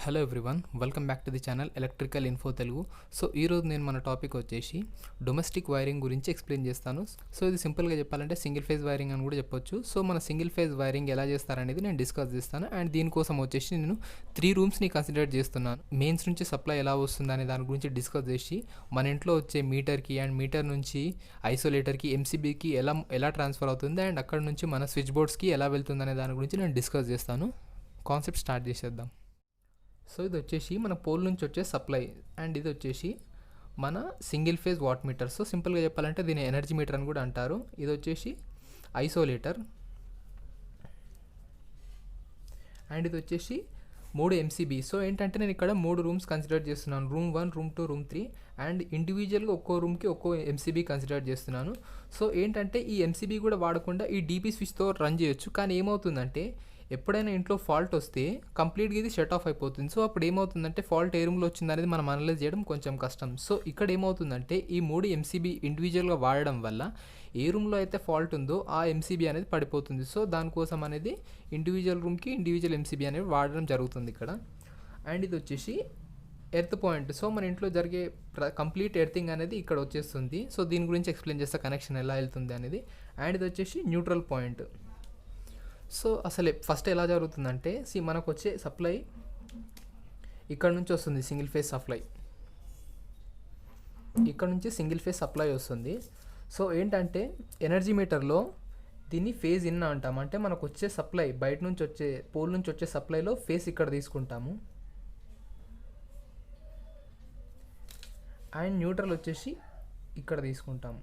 Hello everyone, welcome back to the channel electrical info Telugu. So ఈరోజు నేను మన topic వచ్చేసి డొమెస్టిక్ వైరింగ్ గురించి ఎక్స్ప్లెయిన్ చేస్తాను. సో ఇది సింపుల్గా చెప్పాలంటే సింగిల్ ఫేజ్ వైరింగ్ అని కూడా చెప్పొచ్చు. సో మన సింగిల్ ఫేజ్ వైరింగ్ ఎలా చేస్తారనేది నేను డిస్కస్ చేస్తాను. అండ్ దీనికోసం వచ్చేసి నేను 3 రూమ్స్ని కన్సిడర్ చేస్తున్నాను. మెయిన్స్ నుంచి సప్లై ఎలా వస్తుంది అనే దాని గురించి డిస్కస్ చేసి మన ఇంట్లో వచ్చే మీటర్కి అండ్ మీటర్ నుంచి ఐసోలేటర్కి ఎంసీబీకి ఎలా ట్రాన్స్ఫర్ అవుతుంది అండ్ అక్కడ నుంచి మన స్విచ్ బోర్డ్స్కి ఎలా వెళ్తుంది అనే దాని గురించి నేను డిస్కస్ చేస్తాను. కాన్సెప్ట్ స్టార్ట్ చేసేద్దాం. సో ఇది వచ్చేసి మన పోల్ నుంచి వచ్చే సప్లై అండ్ ఇది వచ్చేసి మన single phase watt meter. So సింపుల్గా చెప్పాలంటే దీని ఎనర్జీ మీటర్ అని కూడా అంటారు. ఇది వచ్చేసి ఐసోలేటర్ అండ్ ఇది వచ్చేసి 3 ఎంసీబీ. సో ఏంటంటే నేను ఇక్కడ 3 రూమ్స్ కన్సిడర్ చేస్తున్నాను, రూమ్ 1, రూమ్ 2, రూమ్ 3 అండ్ ఇండివిజువల్గా ఒక్కో రూమ్కి ఒక్కో ఎంసీబీ కన్సిడర్ చేస్తున్నాను. సో ఏంటంటే ఈ ఎంసీబీ కూడా వాడకుండా ఈ డీపీ స్విచ్తో రన్ చేయొచ్చు. కానీ ఏమవుతుందంటే ఎప్పుడైనా ఇంట్లో ఫాల్ట్ వస్తే కంప్లీట్గా ఇది షట్ ఆఫ్ అయిపోతుంది. సో అప్పుడు ఏమవుతుందంటే ఫాల్ట్ ఏ రూమ్లో వచ్చిందనేది మనం అనలైజ్ చేయడం కొంచెం కష్టం. సో ఇక్కడ ఏమవుతుందంటే ఈ 3 ఎంసీబీ ఇండివిజువల్గా వాడడం వల్ల ఏ రూమ్లో అయితే ఫాల్ట్ ఉందో ఆ ఎంసీబీ అనేది పడిపోతుంది. సో దానికోసం అనేది ఇండివిజువల్ రూమ్కి ఇండివిజువల్ ఎంసీబీ అనేది వాడడం జరుగుతుంది ఇక్కడ. అండ్ ఇది వచ్చేసి ఎర్త్ పాయింట్. సో మన ఇంట్లో జరిగే కంప్లీట్ ఎర్తింగ్ అనేది ఇక్కడ వచ్చేస్తుంది. సో దీని గురించి ఎక్స్ప్లెయిన్ చేస్తే కనెక్షన్ ఎలా వెళ్తుంది అనేది. అండ్ ఇది వచ్చేసి న్యూట్రల్ పాయింట్. సో అసలు ఫస్ట్ ఎలా జరుగుతుందంటే మనకు వచ్చే సప్లై ఇక్కడ నుంచి వస్తుంది, సింగిల్ ఫేజ్ సప్లై ఇక్కడ నుంచి సింగిల్ ఫేజ్ సప్లై వస్తుంది. సో ఏంటంటే ఎనర్జీ మీటర్లో దీన్ని ఫేజ్ ఇన్ అంటాం. అంటే మనకు వచ్చే సప్లై బయట నుంచి వచ్చే పోల్ నుంచి వచ్చే సప్లైలో ఫేజ్ ఇక్కడ తీసుకుంటాము అండ్ న్యూట్రల్ వచ్చేసి ఇక్కడ తీసుకుంటాము.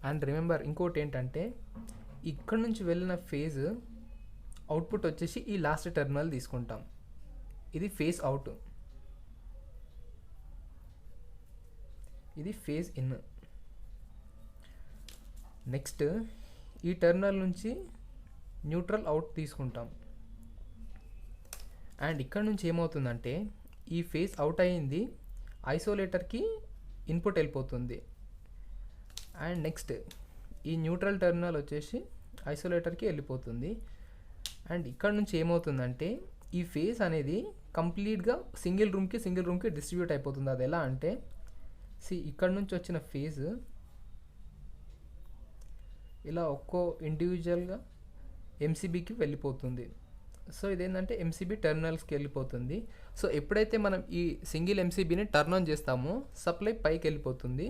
అండ్ రిమెంబర్ ఇంకోటి ఏంటంటే ఇక్కడ నుంచి వెళ్ళిన ఫేజ్ అవుట్పుట్ వచ్చేసి ఈ లాస్ట్ టెర్మినల్ తీసుకుంటాం. ఇది ఫేజ్ అవుట్, ఇది ఫేజ్ ఇన్. నెక్స్ట్ ఈ టెర్మినల్ నుంచి న్యూట్రల్ అవుట్ తీసుకుంటాం. అండ్ ఇక్కడ నుంచి ఏమవుతుందంటే ఈ ఫేజ్ అవుట్ అయ్యింది ఐసోలేటర్కి ఇన్పుట్ వెళ్ళిపోతుంది. అండ్ నెక్స్ట్ ఈ న్యూట్రల్ టెర్మినల్ వచ్చేసి ఐసోలేటర్కి వెళ్ళిపోతుంది. అండ్ ఇక్కడ నుంచి ఏమవుతుందంటే ఈ ఫేజ్ అనేది కంప్లీట్గా సింగిల్ రూమ్కి డిస్ట్రిబ్యూట్ అయిపోతుంది. అది ఎలా అంటే ఇక్కడ నుంచి వచ్చిన ఫేజ్ ఇలా ఒక్కో ఇండివిజువల్గా ఎంసీబీకి వెళ్ళిపోతుంది. సో ఇదేంటంటే ఎంసీబీ టెర్మినల్స్కి వెళ్ళిపోతుంది. సో ఎప్పుడైతే మనం ఈ సింగిల్ ఎంసీబీని టర్న్ ఆన్ చేస్తామో సప్లై పైకి వెళ్ళిపోతుంది.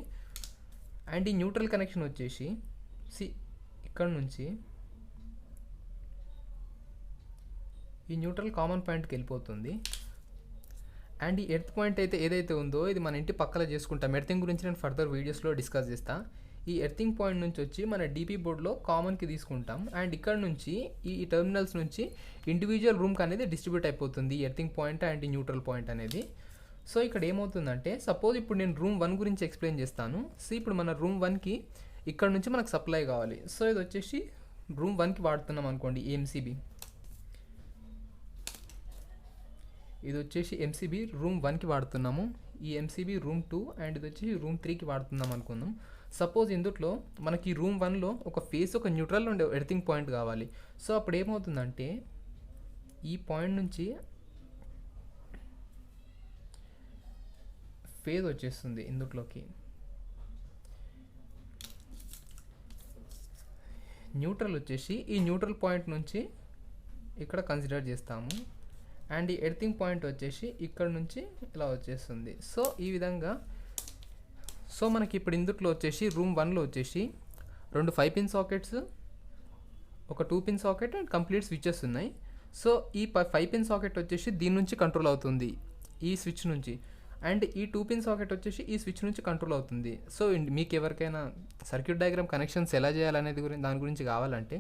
అండ్ ఈ న్యూట్రల్ కనెక్షన్ వచ్చేసి ఇక్కడ నుంచి ఈ న్యూట్రల్ కామన్ పాయింట్కి వెళ్ళిపోతుంది. అండ్ ఈ ఎర్త్ పాయింట్ అయితే ఏదైతే ఉందో ఇది మన ఇంటి పక్కన చేసుకుంటాం. ఎర్తింగ్ గురించి నేను ఫర్దర్ వీడియోస్లో డిస్కస్ చేస్తాను. ఈ ఎర్తింగ్ పాయింట్ నుంచి వచ్చి మన డీపీ బోర్డ్లో కామన్కి తీసుకుంటాం. అండ్ ఇక్కడ నుంచి ఈ టెర్మినల్స్ నుంచి ఇండివిజువల్ రూమ్కి అనేది డిస్ట్రిబ్యూట్ అయిపోతుంది ఈ ఎర్తింగ్ పాయింట్ అండ్ ఈ న్యూట్రల్ పాయింట్ అనేది. సో ఇక్కడ ఏమవుతుందంటే సపోజ్ ఇప్పుడు నేను రూమ్ 1 గురించి ఎక్స్ప్లెయిన్ చేస్తాను. సో ఇప్పుడు మన రూమ్ 1కి ఇక్కడ నుంచి మనకు సప్లై కావాలి. సో ఇది వచ్చేసి రూమ్ 1కి వాడుతున్నాం అనుకోండి ఈ ఎంసీబీ. ఇది వచ్చేసి ఎంసీబీ రూమ్ 1కి వాడుతున్నాము, ఈ ఎంసీబీ రూమ్ 2 అండ్ ఇది వచ్చి రూమ్ 3కి వాడుతున్నాం అనుకుందాం. సపోజ్ ఇందులో మనకి రూమ్ 1లో ఒక ఫేస్ ఒక న్యూట్రల్ ఉండే ఎర్తింగ్ పాయింట్ కావాలి. సో అప్పుడు ఏమవుతుందంటే ఈ పాయింట్ నుంచి ఫేజ్ వచ్చేస్తుంది ఇందులోకి. న్యూట్రల్ వచ్చేసి ఈ న్యూట్రల్ పాయింట్ నుంచి ఇక్కడ కన్సిడర్ చేస్తాము. అండ్ ఈ ఎర్తింగ్ పాయింట్ వచ్చేసి ఇక్కడ నుంచి ఇలా వచ్చేస్తుంది. సో ఈ విధంగా సో మనకి ఇప్పుడు ఇందులో వచ్చేసి రూమ్ 1లో వచ్చేసి 2 5-పిన్ సాకెట్స్, ఒక 2-పిన్ సాకెట్ అండ్ కంప్లీట్ స్విచెస్ ఉన్నాయి. సో ఈ 5-పిన్ సాకెట్ వచ్చేసి దీని నుంచి కంట్రోల్ అవుతుంది ఈ స్విచ్ నుంచి. అండ్ ఈ 2-పిన్ సాకెట్ వచ్చేసి ఈ స్విచ్ నుంచి కంట్రోల్ అవుతుంది. సో మీకు ఎవరికైనా సర్క్యూట్ డయాగ్రామ్ కనెక్షన్స్ ఎలా చేయాలనేది దాని గురించి కావాలంటే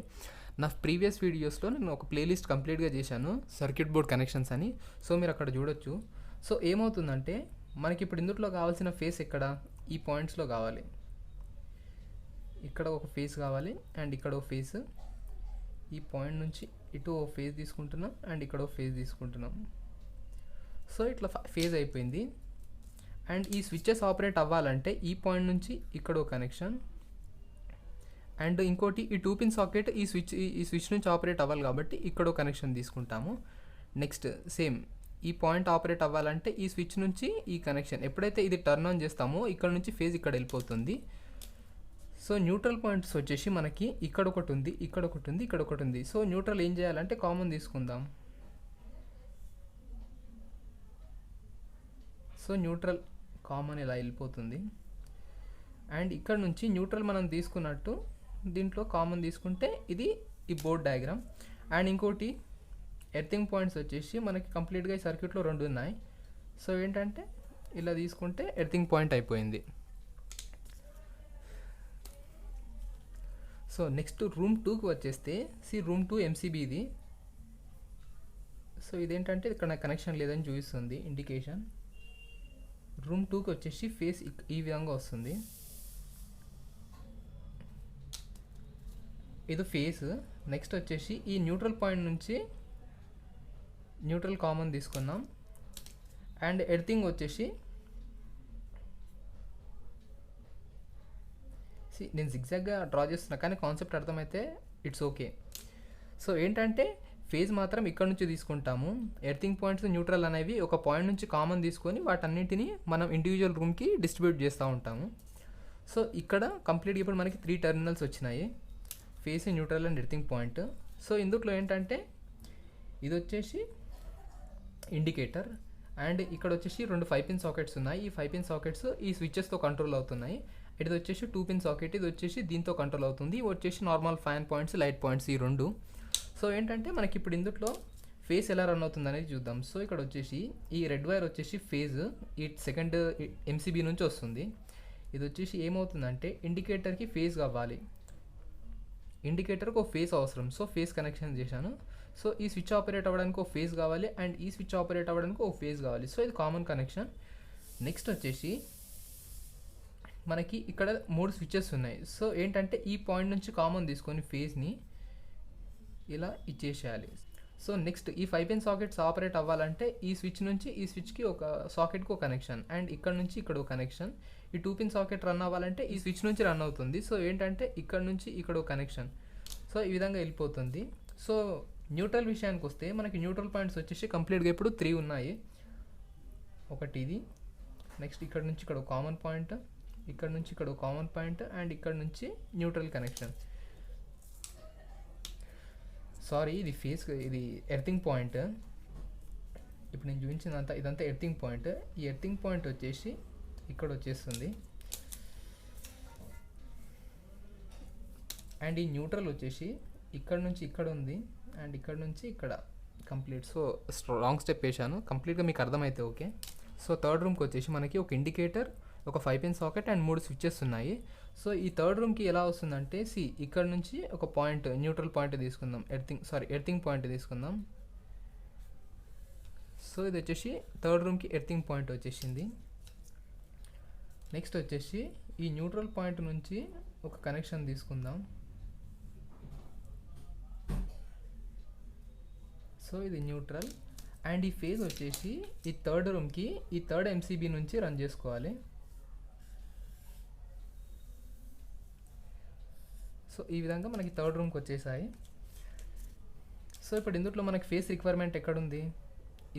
నా ప్రీవియస్ వీడియోస్లో నేను ఒక ప్లేలిస్ట్ కంప్లీట్గా చేశాను సర్క్యూట్ బోర్డ్ కనెక్షన్స్ అని. సో మీరు అక్కడ చూడొచ్చు. సో ఏమవుతుందంటే మనకి ఇప్పుడు ఇందులో కావాల్సిన ఫేస్ ఎక్కడ ఈ పాయింట్స్లో కావాలి. ఇక్కడ ఒక ఫేస్ కావాలి అండ్ ఇక్కడ ఒక ఫేస్. ఈ పాయింట్ నుంచి ఇటు ఒక ఫేజ్ తీసుకుంటున్నాం అండ్ ఇక్కడ ఒక ఫేజ్ తీసుకుంటున్నాం. సో ఇట్లా ఫేజ్ అయిపోయింది. అండ్ ఈ స్విచెస్ ఆపరేట్ అవ్వాలంటే ఈ పాయింట్ నుంచి ఇక్కడ ఒక కనెక్షన్ అండ్ ఇంకోటి ఈ 2 పిన్ సాకెట్ ఈ స్విచ్ నుంచి ఆపరేట్ అవ్వాలి కాబట్టి ఇక్కడ కనెక్షన్ తీసుకుంటాము. నెక్స్ట్ సేమ్ ఈ పాయింట్ ఆపరేట్ అవ్వాలంటే ఈ స్విచ్ నుంచి ఈ కనెక్షన్, ఎప్పుడైతే ఇది టర్న్ ఆన్ చేస్తామో ఇక్కడ నుంచి ఫేజ్ ఇక్కడ వెళ్ళిపోతుంది. సో న్యూట్రల్ పాయింట్స్ వచ్చేసి మనకి ఇక్కడ ఒకటి ఉంది, ఇక్కడ ఒకటి ఉంది, ఇక్కడ ఒకటి ఉంది. సో న్యూట్రల్ ఏం చేయాలంటే కామన్ తీసుకుందాం. సో న్యూట్రల్ కామన్ ఇలా వెళ్ళిపోతుంది. అండ్ ఇక్కడ నుంచి న్యూట్రల్ మనం తీసుకున్నట్టు దీంట్లో కామన్ తీసుకుంటే ఇది ఈ బోర్డ్ డయాగ్రామ్. అండ్ ఇంకోటి ఎర్తింగ్ పాయింట్స్ వచ్చేసి మనకి కంప్లీట్గా ఈ సర్క్యూట్లో 2 ఉన్నాయి. సో ఏంటంటే ఇలా తీసుకుంటే ఎర్తింగ్ పాయింట్ అయిపోయింది. సో నెక్స్ట్ రూమ్ 2కి వచ్చేస్తే రూమ్ 2 ఎంసీబీ ఇది. సో ఇదేంటంటే ఇక్కడ కనెక్షన్ లేదని చూపిస్తుంది ఇండికేషన్. రూమ్ 2కి వచ్చేసి ఫేస్ ఈ విధంగా వస్తుంది. ఇది ఫేస్. నెక్స్ట్ వచ్చేసి ఈ న్యూట్రల్ పాయింట్ నుంచి న్యూట్రల్ కామన్ తీసుకున్నాం. అండ్ ఎర్తింగ్ వచ్చేసి నేను జిగ్జాగ్గా డ్రా చేస్తున్నా కానీ కాన్సెప్ట్ అర్థమైతే ఇట్స్ ఓకే. సో ఏంటంటే ఫేజ్ మాత్రం ఇక్కడ నుంచి తీసుకుంటాము. ఎర్తింగ్ పాయింట్స్ న్యూట్రల్ అనేవి ఒక పాయింట్ నుంచి కామన్ తీసుకొని వాటన్నింటినీ మనం ఇండివిజువల్ రూమ్కి డిస్ట్రిబ్యూట్ చేస్తూ ఉంటాము. సో ఇక్కడ కంప్లీట్గా ఇప్పుడు మనకి 3 టెర్మినల్స్ వచ్చినాయి, face, neutral and earthing point. So ఇందులో ఏంటంటే ఇది వచ్చేసి ఇండికేటర్ అండ్ ఇక్కడ వచ్చేసి 2 5 పిన్ సాకెట్స్ ఉన్నాయి. ఈ 5 పిన్ సాకెట్స్ ఈ స్విచెస్తో కంట్రోల్ అవుతున్నాయి. ఇది వచ్చేసి 2 పిన్ సాకెట్, ఇది వచ్చేసి దీంతో కంట్రోల్ అవుతుంది. ఇవి వచ్చేసి normal fan points, light points, ఈ 2. సో ఏంటంటే మనకి ఇప్పుడు ఇందులో ఫేస్ ఎలా రన్ అవుతుంది అనేది చూద్దాం. సో ఇక్కడ వచ్చేసి ఈ రెడ్ వైర్ వచ్చేసి ఫేజ్ ఈ సెకండ్ ఎంసీబీ నుంచి వస్తుంది. ఇది వచ్చేసి ఏమవుతుందంటే ఇండికేటర్కి ఫేజ్ కావాలి, ఇండికేటర్కి ఒక ఫేస్ అవసరం. సో ఫేస్ కనెక్షన్ చేశాను. సో ఈ స్విచ్ ఆపరేట్ అవ్వడానికి ఒక ఫేజ్ కావాలి అండ్ ఈ స్విచ్ ఆపరేట్ అవ్వడానికి ఒక ఫేజ్ కావాలి. సో ఇది కామన్ కనెక్షన్. నెక్స్ట్ వచ్చేసి మనకి ఇక్కడ 3 స్విచెస్ ఉన్నాయి. సో ఏంటంటే ఈ పాయింట్ నుంచి కామన్ తీసుకొని ఫేజ్ని ఇలా ఇచ్చేసేయాలి. సో నెక్స్ట్ ఈ 5 పిన్ సాకెట్స్ ఆపరేట్ అవ్వాలంటే ఈ స్విచ్ నుంచి ఈ స్విచ్కి ఒక సాకెట్కి ఒక కనెక్షన్ అండ్ ఇక్కడ నుంచి ఇక్కడ ఒక కనెక్షన్. ఈ 2 పిన్ సాకెట్ రన్ అవ్వాలంటే ఈ స్విచ్ నుంచి రన్ అవుతుంది. సో ఏంటంటే ఇక్కడ నుంచి ఇక్కడ ఒక కనెక్షన్. సో ఈ విధంగా వెళ్ళిపోతుంది. సో న్యూట్రల్ విషయానికి వస్తే మనకి న్యూట్రల్ పాయింట్స్ వచ్చేసి కంప్లీట్గా ఇప్పుడు 3 ఉన్నాయి. ఒకటి ఇది, నెక్స్ట్ ఇక్కడ నుంచి ఇక్కడ ఒక కామన్ పాయింట్, ఇక్కడ నుంచి ఇక్కడ ఒక కామన్ పాయింట్ అండ్ ఇక్కడ నుంచి న్యూట్రల్ కనెక్షన్. సారీ ఇది ఫేస్, ఇది ఎర్తింగ్ పాయింట్. ఇప్పుడు నేను చూపించినంత ఇదంతా ఎర్తింగ్ పాయింట్. ఈ ఎర్తింగ్ పాయింట్ వచ్చేసి ఇక్కడ వచ్చేస్తుంది అండ్ ఈ న్యూట్రల్ వచ్చేసి ఇక్కడ నుంచి ఇక్కడ ఉంది అండ్ ఇక్కడ నుంచి ఇక్కడ కంప్లీట్. సో రాంగ్ స్టెప్ వేసాను, కంప్లీట్గా మీకు అర్థమైతే ఓకే. సో థర్డ్ రూమ్కి వచ్చేసి మనకి ఒక ఇండికేటర్, ఒక 5 పిన్ సాకెట్ అండ్ 3 స్విచెస్ ఉన్నాయి. సో ఈ థర్డ్ రూమ్కి ఎలా వస్తుందంటే ఇక్కడ నుంచి ఒక పాయింట్, న్యూట్రల్ పాయింట్ తీసుకుందాం, ఎర్తింగ్ పాయింట్ తీసుకుందాం. సో ఇది వచ్చేసి థర్డ్ రూమ్కి ఎర్తింగ్ పాయింట్ వచ్చేసింది. నెక్స్ట్ వచ్చేసి ఈ న్యూట్రల్ పాయింట్ నుంచి ఒక కనెక్షన్ తీసుకుందాం. సో ఇది న్యూట్రల్ అండ్ ఈ ఫేజ్ వచ్చేసి ఈ థర్డ్ రూమ్కి ఈ థర్డ్ ఎంసీబీ నుంచి రన్ చేసుకోవాలి. సో ఈ విధంగా మనకి థర్డ్ రూమ్కి వచ్చేసాయి. సో ఇప్పుడు ఇందులో మనకి ఫేజ్ రిక్వైర్మెంట్ ఎక్కడుంది,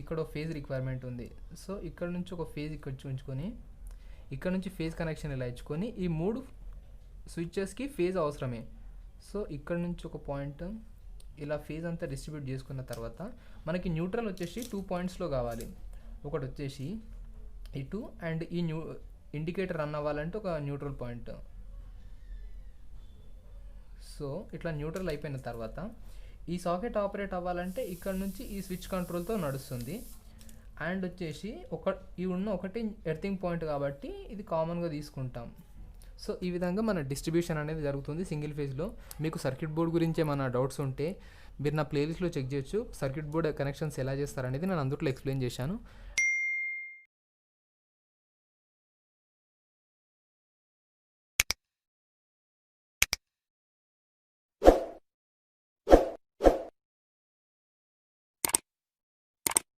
ఇక్కడ ఒక ఫేజ్ రిక్వైర్మెంట్ ఉంది. సో ఇక్కడ నుంచి ఒక ఫేజ్ ఇక్కడ ఉంచుకొని ఇక్కడ నుంచి ఫేజ్ కనెక్షన్ ఇలా ఇచ్చుకొని ఈ 3 స్విచెస్కి ఫేజ్ అవసరమే. సో ఇక్కడ నుంచి ఒక పాయింట్ ఇలా ఫేజ్ అంతా డిస్ట్రిబ్యూట్ చేసుకున్న తర్వాత మనకి న్యూట్రల్ వచ్చేసి 2 పాయింట్స్లో కావాలి. ఒకటి వచ్చేసి ఇటు అండ్ ఈ ఇండికేటర్ రన్ అవ్వాలంటే ఒక న్యూట్రల్ పాయింట్. సో ఇట్లా న్యూట్రల్ అయిపోయిన తర్వాత ఈ సాకెట్ ఆపరేట్ అవ్వాలంటే ఇక్కడ నుంచి ఈ స్విచ్ కంట్రోల్తో నడుస్తుంది. అండ్ వచ్చేసి ఒకటి ఎర్తింగ్ పాయింట్ కాబట్టి ఇది కామన్గా తీసుకుంటాం. సో ఈ విధంగా మన డిస్ట్రిబ్యూషన్ అనేది జరుగుతుంది సింగిల్ ఫేజ్లో. మీకు సర్క్యూట్ బోర్డ్ గురించి ఏమైనా డౌట్స్ ఉంటే మీరు నా ప్లేలిస్ట్లో చెక్ చేయొచ్చు. సర్క్యూట్ బోర్డ్ కనెక్షన్స్ ఎలా చేస్తారనేది నేను అందులో ఎక్స్ప్లెయిన్ చేశాను.